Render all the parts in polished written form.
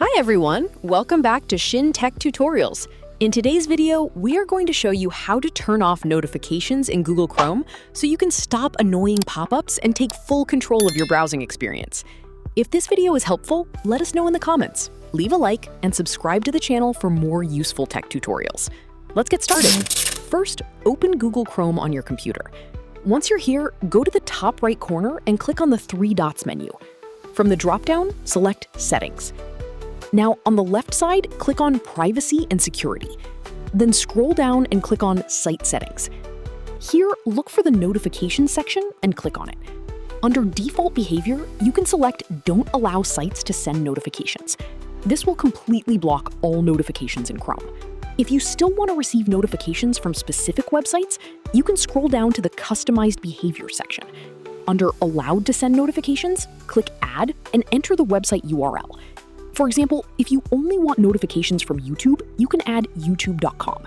Hi everyone, welcome back to Shin Tech Tutorials. In today's video, we are going to show you how to turn off notifications in Google Chrome so you can stop annoying pop-ups and take full control of your browsing experience. If this video is helpful, let us know in the comments. Leave a like and subscribe to the channel for more useful tech tutorials. Let's get started. First, open Google Chrome on your computer. Once you're here, go to the top right corner and click on the three dots menu. From the drop-down, select Settings. Now, on the left side, click on Privacy and Security. Then scroll down and click on Site Settings. Here, look for the Notifications section and click on it. Under Default Behavior, you can select Don't Allow Sites to Send Notifications. This will completely block all notifications in Chrome. If you still want to receive notifications from specific websites, you can scroll down to the Customized Behavior section. Under Allowed to Send Notifications, click Add and enter the website URL. For example, if you only want notifications from YouTube, you can add youtube.com.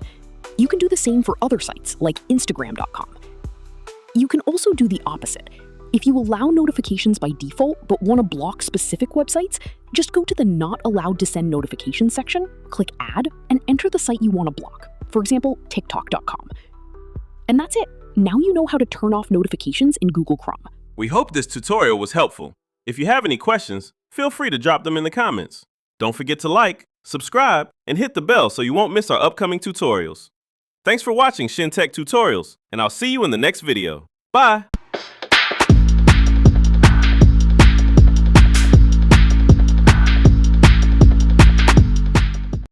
You can do the same for other sites like instagram.com. You can also do the opposite. If you allow notifications by default but want to block specific websites, just go to the Not Allowed to Send Notifications section, click Add, and enter the site you want to block. For example, tiktok.com. And that's it. Now you know how to turn off notifications in Google Chrome. We hope this tutorial was helpful. If you have any questions, feel free to drop them in the comments. Don't forget to like, subscribe, and hit the bell so you won't miss our upcoming tutorials. Thanks for watching Shin Tech Tutorials, and I'll see you in the next video. Bye!